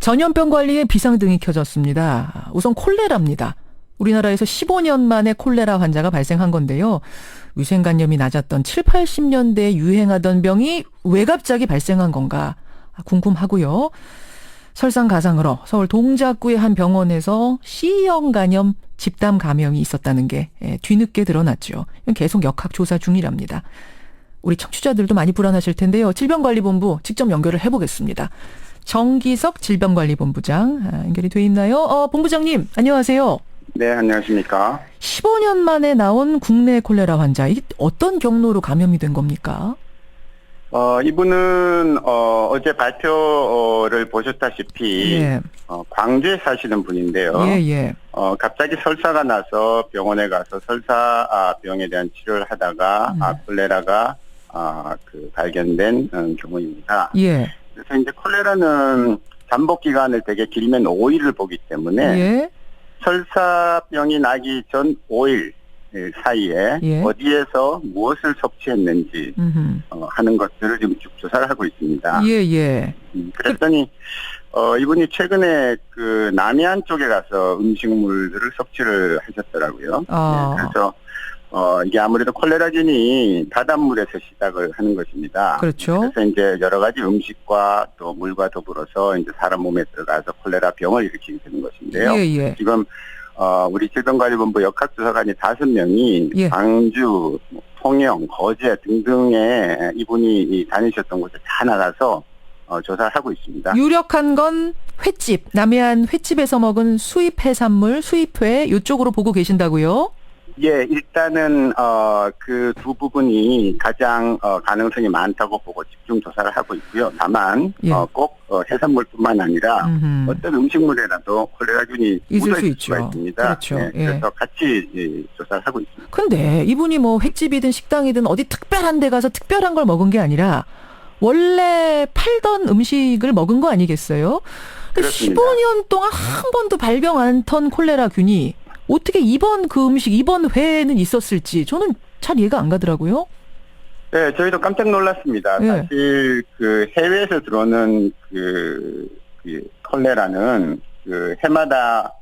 전염병 관리에 비상등이 켜졌습니다. 우선 콜레라입니다. 우리나라에서 15년 만에 콜레라 환자가 발생한 건데요. 위생관념이 낮았던 7, 80년대에 유행하던 병이 왜 갑자기 발생한 건가 궁금하고요. 설상가상으로 서울 동작구의 한 병원에서 C형 간염 집단 감염이 있었다는 게 뒤늦게 드러났죠. 계속 역학조사 중이랍니다. 우리 청취자들도 많이 불안하실 텐데요. 질병관리본부 직접 연결을 해보겠습니다. 정기석 질병관리본부장 연결이 돼 있나요? 본부장님 안녕하세요. 네, 안녕하십니까. 15년 만에 나온 국내 콜레라 환자, 이게 어떤 경로로 감염이 된 겁니까? 이분은 어제 발표를 보셨다시피 예. 광주에 사시는 분인데요. 예. 갑자기 설사가 나서 병원에 가서 설사병에 대한 치료를 하다가 콜레라가 발견된 경우입니다. 예. 그래서 이제 콜레라는 잠복 기간을 되게 길면 5일을 보기 때문에 예. 설사병이 나기 전 5일 사이에 예. 어디에서 무엇을 섭취했는지 하는 것들을 지금 쭉 조사를 하고 있습니다. 예. 그랬더니 이분이 최근에 그 남해안 쪽에 가서 음식물들을 섭취를 하셨더라고요. 네, 그래서 이게 아무래도 콜레라균이 바닷물에서 시작을 하는 것입니다. 그렇죠. 그래서 이제 여러 가지 음식과 또 물과 더불어서 이제 사람 몸에 들어가서 콜레라 병을 일으키게 되는 것인데요. 예. 지금 우리 질병관리본부 역학조사관이 5명이 예. 광주, 통영, 거제 등등에 이분이 다니셨던 곳에 다 나가서 조사를 하고 있습니다. 유력한 건 횟집, 남해안 횟집에서 먹은 수입 해산물, 수입회 이쪽으로 보고 계신다고요? 예, 일단은 그 두 부분이 가장 가능성이 많다고 보고 집중 조사를 하고 있고요. 다만 예. 꼭 해산물뿐만 아니라 어떤 음식물에라도 콜레라균이 있을 묻어 수 있을 있죠. 수가 있습니다. 그렇죠. 네, 예. 그래서 같이 조사를 하고 있습니다. 근데 이분이 뭐 횟집이든 식당이든 어디 특별한 데 가서 특별한 걸 먹은 게 아니라 원래 팔던 음식을 먹은 거 아니겠어요? 근데 그렇습니다. 15년 동안 한 번도 발병 안 턴 콜레라균이 어떻게 이번 그 음식, 이번 회에는 있었을지 저는 잘 이해가 안 가더라고요. 네, 저희도 깜짝 놀랐습니다. 예. 사실 그 해외에서 들어오는 그 콜레라는 그 해마다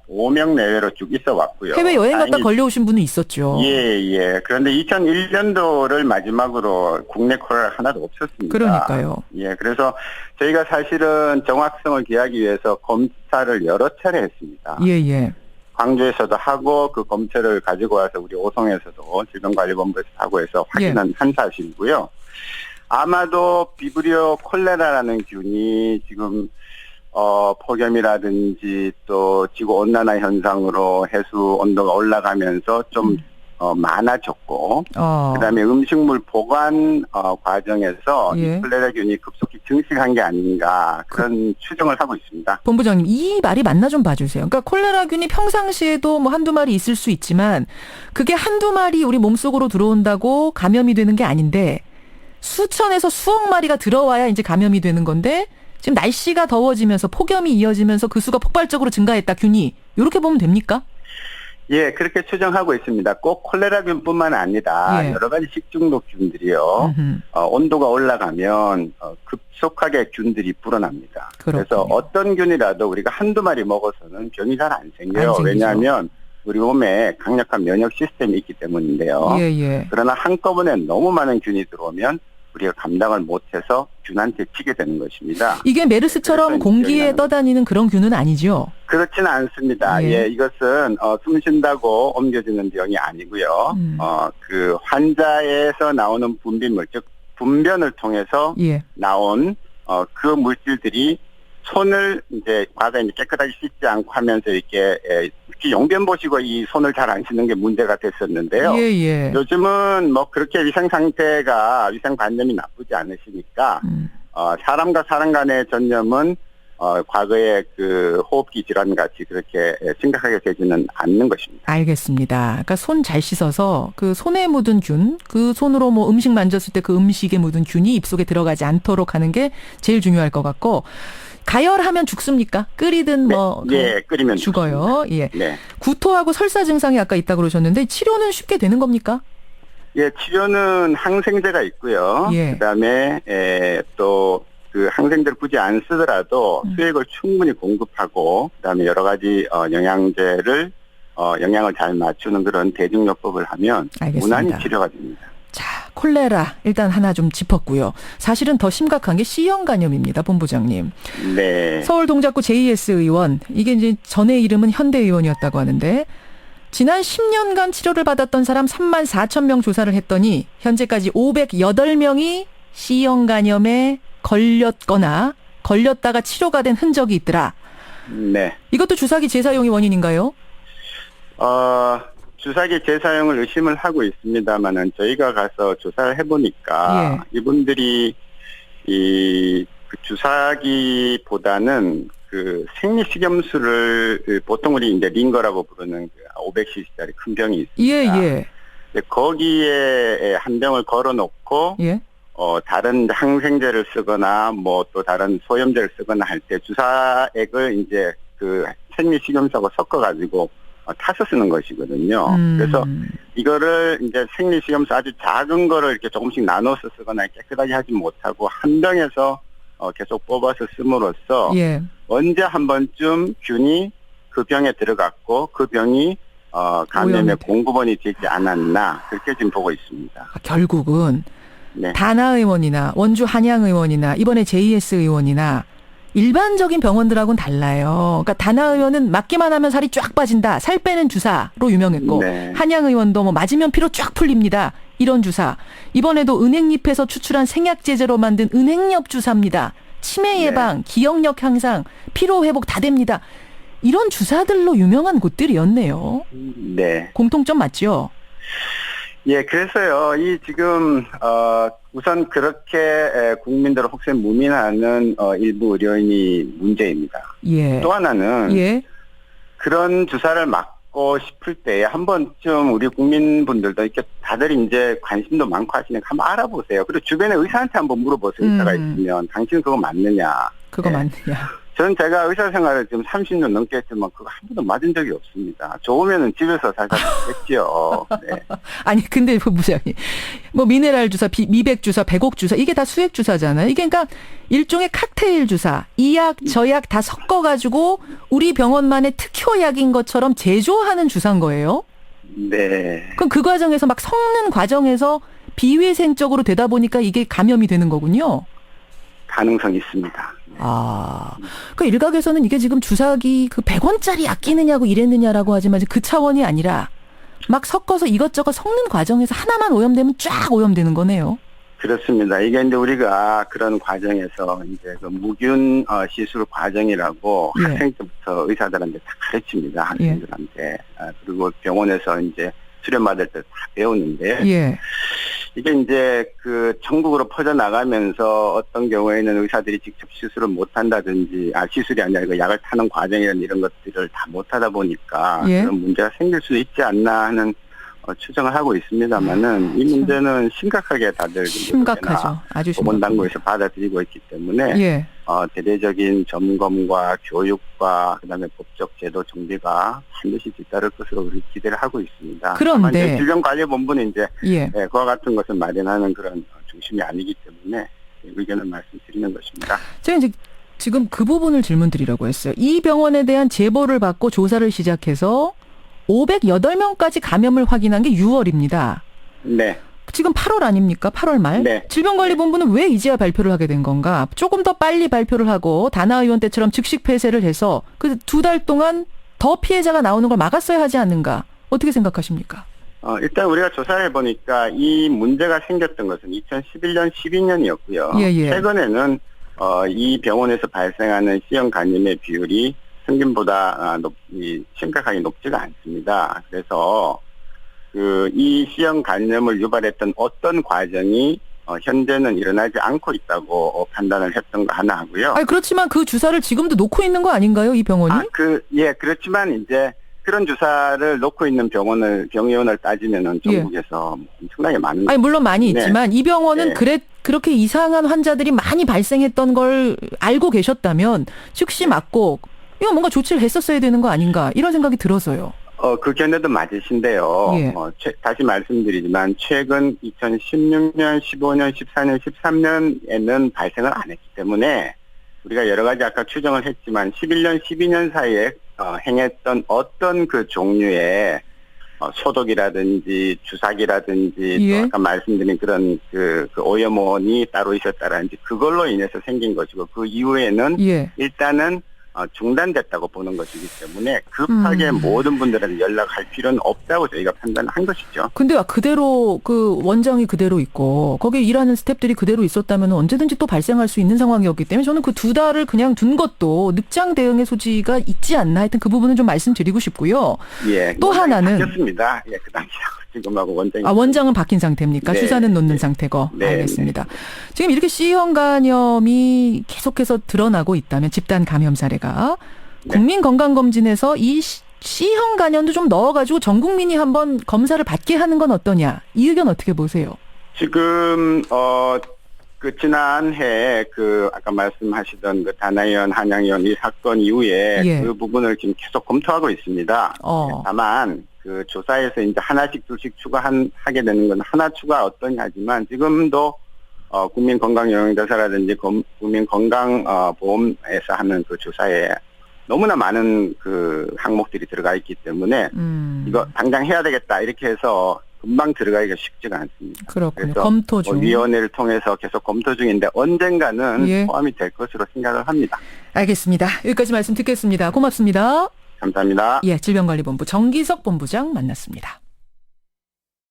5명 내외로 쭉 있어 왔고요. 해외 여행 갔다 다행히 걸려오신 분은 있었죠. 예. 그런데 2001년도를 마지막으로 국내 콜레라 하나도 없었습니다. 그러니까요. 예, 그래서 저희가 사실은 정확성을 기하기 위해서 검사를 여러 차례 했습니다. 예. 광주에서도 하고 그 검체를 가지고 와서 우리 오송에서도 질병관리본부에서 하고 해서 확인한 한 사실이고요. 아마도 비브리오 콜레라라는 균이 지금 폭염이라든지 또 지구 온난화 현상으로 해수 온도가 올라가면서 좀 많아졌고 그다음에 음식물 보관 과정에서 예. 이 콜레라균이 급속히 증식한 게 아닌가 그런 추정을 하고 있습니다. 본부장님, 이 말이 맞나 좀 봐주세요. 그러니까 콜레라균이 평상시에도 뭐 한두 마리 있을 수 있지만 그게 한두 마리 우리 몸속으로 들어온다고 감염이 되는 게 아닌데 수천에서 수억 마리가 들어와야 이제 감염이 되는 건데 지금 날씨가 더워지면서 폭염이 이어지면서 그 수가 폭발적으로 증가했다, 균이. 이렇게 보면 됩니까? 예, 그렇게 추정하고 있습니다. 꼭 콜레라균뿐만 아니라 예. 여러 가지 식중독균들이요. 온도가 올라가면 급속하게 균들이 불어납니다. 그렇군요. 그래서 어떤 균이라도 우리가 한두 마리 먹어서는 병이 잘 안 생겨요. 안 생기죠. 왜냐하면 우리 몸에 강력한 면역 시스템이 있기 때문인데요. 예. 그러나 한꺼번에 너무 많은 균이 들어오면 우리가 감당을 못해서 균한테 튀게 되는 것입니다. 이게 메르스처럼 그래서 공기에 떠다니는 그런 균은 아니죠? 그렇지는 않습니다. 예. 이것은 숨 쉰다고 옮겨지는 병이 아니고요. 그 환자에서 나오는 분비물, 즉 분변을 통해서 예. 나온 그 물질들이 손을 이제 과거에 이제 깨끗하게 씻지 않고 하면서 이렇게 특히 용변 보시고 이 손을 잘 안 씻는 게 문제가 됐었는데요. 예. 요즘은 뭐 그렇게 위생 관념이 나쁘지 않으시니까 사람과 사람 간의 전염은 과거에 그 호흡기 질환 같이 그렇게 심각하게 되지는 않는 것입니다. 알겠습니다. 그러니까 손 잘 씻어서 그 손에 묻은 균, 그 손으로 뭐 음식 만졌을 때 그 음식에 묻은 균이 입속에 들어가지 않도록 하는 게 제일 중요할 것 같고, 가열하면 죽습니까? 끓이든 뭐 네, 끓이면 죽어요. 예. 네. 구토하고 설사 증상이 아까 있다고 그러셨는데 치료는 쉽게 되는 겁니까? 예, 치료는 항생제가 있고요. 예. 그다음에 또 그 그 항생제를 굳이 안 쓰더라도 수액을 충분히 공급하고 그다음에 여러 가지 영양제를 영양을 잘 맞추는 그런 대증요법을 하면 알겠습니다. 무난히 치료가 됩니다. 자, 콜레라 일단 하나 좀 짚었고요. 사실은 더 심각한 게 C형 간염입니다, 본부장님. 네. 서울 동작구 JS 의원, 이게 이제 전의 이름은 현대 의원이었다고 하는데 지난 10년간 치료를 받았던 사람 3만 4천 명 조사를 했더니 현재까지 508명이 C형 간염에 걸렸거나 걸렸다가 치료가 된 흔적이 있더라. 네. 이것도 주사기 재사용이 원인인가요? 주사기 재사용을 의심을 하고 있습니다만은 저희가 가서 조사를 해보니까 이분들이 그 주사기보다는 그 생리식염수를 보통 우리 이제 링거라고 부르는 그 500cc짜리 큰 병이 있습니다. 예. 거기에 한 병을 걸어놓고 다른 항생제를 쓰거나 뭐 또 다른 소염제를 쓰거나 할 때 주사액을 이제 그 생리식염수하고 섞어가지고 타서 쓰는 것이거든요. 그래서 이거를 이제 생리식염수 아주 작은 거를 이렇게 조금씩 나눠서 쓰거나 깨끗하게 하지 못하고 한 병에서 계속 뽑아서 씀으로써 언제 한 번쯤 균이 그 병에 들어갔고 그 병이 감염의 공급원이 되지 않았나 그렇게 지금 보고 있습니다. 결국은 다나 의원이나 원주 한양 의원이나 이번에 JS 의원이나 일반적인 병원들하고는 달라요. 그러니까 다나 의원은 맞기만 하면 살이 쫙 빠진다. 살 빼는 주사로 유명했고 한양 의원도 뭐 맞으면 피로 쫙 풀립니다. 이런 주사. 이번에도 은행잎에서 추출한 생약제제로 만든 은행엽 주사입니다. 치매 예방, 기억력 향상, 피로 회복 다 됩니다. 이런 주사들로 유명한 곳들이었네요. 네. 공통점 맞죠? 예, 그래서요, 지금, 우선 그렇게 국민들을 혹시 무민하는 일부 의료인이 문제입니다. 또 하나는 그런 주사를 맞고 싶을 때 한 번쯤 우리 국민분들도 이렇게 다들 이제 관심도 많고 하시니까 한번 알아보세요. 그리고 주변에 의사한테 한번 물어보세요. 의사가 있으면 당신 그거 맞느냐. 그거 맞느냐. 저는 제가 의사 생활을 지금 30년 넘게 했지만 그거 한 번도 맞은 적이 없습니다. 좋으면은 집에서 살살 했죠. 아니 근데 부장님 뭐 미네랄 주사, 미백 주사, 백옥 주사 이게 다 수액 주사잖아요. 이게 그러니까 일종의 칵테일 주사, 이약 저약 다 섞어가지고 우리 병원만의 특효약인 것처럼 제조하는 주사인 거예요. 네. 그럼 그 과정에서 막 섞는 과정에서 비위생적으로 되다 보니까 이게 감염이 되는 거군요. 가능성이 있습니다. 그 일각에서는 이게 지금 주사기 그 100원짜리 아끼느냐고 이랬느냐라고 하지만 그 차원이 아니라 막 섞어서 이것저것 섞는 과정에서 하나만 오염되면 쫙 오염되는 거네요. 그렇습니다. 이게 이제 우리가 그런 과정에서 이제 그 무균 시술 과정이라고 학생 때부터 의사들한테 다 가르칩니다. 학생들한테. 그리고 병원에서 이제 수련받을 때 다 배우는데. 이게 이제 그 전국으로 퍼져나가면서 어떤 경우에는 의사들이 직접 시술을 못한다든지, 시술이 아니라 그 약을 타는 과정이라는 이런 것들을 다 못하다 보니까 그런 문제가 생길 수 있지 않나 하는 추정을 하고 있습니다만은 이 문제는 심각하게 다들 심각하죠. 아주 심각하죠. 보건당국에서 받아들이고 있기 때문에 대대적인 점검과 교육과 그다음에 법적 제도 정비가 반드시 뒤따를 것으로 우리 기대를 하고 있습니다. 그런데 질병관리본부는 이제 그와 같은 것을 마련하는 그런 중심이 아니기 때문에 의견을 말씀드리는 것입니다. 제가 이제 지금 그 부분을 질문드리려고 했어요. 이 병원에 대한 제보를 받고 조사를 시작해서 508명까지 감염을 확인한 게 6월입니다. 네. 지금 8월 아닙니까? 8월 말. 질병관리본부는 왜 이제야 발표를 하게 된 건가? 조금 더 빨리 발표를 하고 다나 의원 때처럼 즉시 폐쇄를 해서 그 2달 동안 더 피해자가 나오는 걸 막았어야 하지 않는가? 어떻게 생각하십니까? 일단 우리가 조사해 보니까 이 문제가 생겼던 것은 2011년, 12년이었고요. 최근에는 이 병원에서 발생하는 C형 간염의 비율이 평균보다 심각하게 높지가 않습니다. 그래서 이 C형 간염을 유발했던 어떤 과정이 현재는 일어나지 않고 있다고 판단을 했던 거 하나 하고요. 그렇지만 그 주사를 지금도 놓고 있는 거 아닌가요, 이 병원이? 그렇지만 이제 그런 주사를 놓고 있는 병의원을 따지면은 전국에서 엄청나게 많은. 물론 많이 있지만 이 병원은 그렇게 이상한 환자들이 많이 발생했던 걸 알고 계셨다면 즉시 막고 이거 뭔가 조치를 했었어야 되는 거 아닌가 이런 생각이 들어서요. 그 견해도 맞으신데요. 예. 다시 말씀드리지만 최근 2016년, 15년, 14년, 13년에는 발생을 안 했기 때문에 우리가 여러 가지 아까 추정을 했지만 11년, 12년 사이에 행했던 어떤 그 종류의 소독이라든지 주사기라든지 예. 또 아까 말씀드린 그런 그 오염원이 따로 있었다라든지 그걸로 인해서 생긴 것이고 그 이후에는 예. 일단은 중단됐다고 보는 것이기 때문에 급하게 모든 분들한테 연락할 필요는 없다고 저희가 판단한 것이죠. 근데 그대로 그 원장이 그대로 있고 거기에 일하는 스태프들이 그대로 있었다면 언제든지 또 발생할 수 있는 상황이었기 때문에 저는 그 2달을 그냥 둔 것도 늑장 대응의 소지가 있지 않나 하여튼 그 부분은 좀 말씀드리고 싶고요. 예. 또 하나는 바뀌었습니다. 예, 그 당시하고 지금하고 원장이 원장은 바뀐 상태입니까? 네. 주사는 놓는 네. 상태고. 네. 알겠습니다. 지금 이렇게 C형 간염이 계속해서 드러나고 있다면 집단 감염 사례가 국민건강검진에서 이 C형 간염도 좀 넣어가지고 전 국민이 한번 검사를 받게 하는 건 어떠냐? 이 의견 어떻게 보세요? 지금 그 지난해 그 아까 말씀하시던 그 다나이원 한양의원 이 사건 이후에 예. 그 부분을 지금 계속 검토하고 있습니다. 다만 그 조사에서 이제 하나씩 둘씩 추가하게 되는 건 하나 추가 어떠냐 하지만 지금도 국민건강영양조사라든지 국민건강보험에서 하는 그 조사에 너무나 많은 그 항목들이 들어가 있기 때문에 이거 당장 해야 되겠다 이렇게 해서 금방 들어가기가 쉽지가 않습니다. 그렇군요. 그래서 검토 중. 위원회를 통해서 계속 검토 중인데 언젠가는 예. 포함이 될 것으로 생각을 합니다. 알겠습니다. 여기까지 말씀 듣겠습니다. 고맙습니다. 감사합니다. 예, 질병관리본부 정기석 본부장 만났습니다.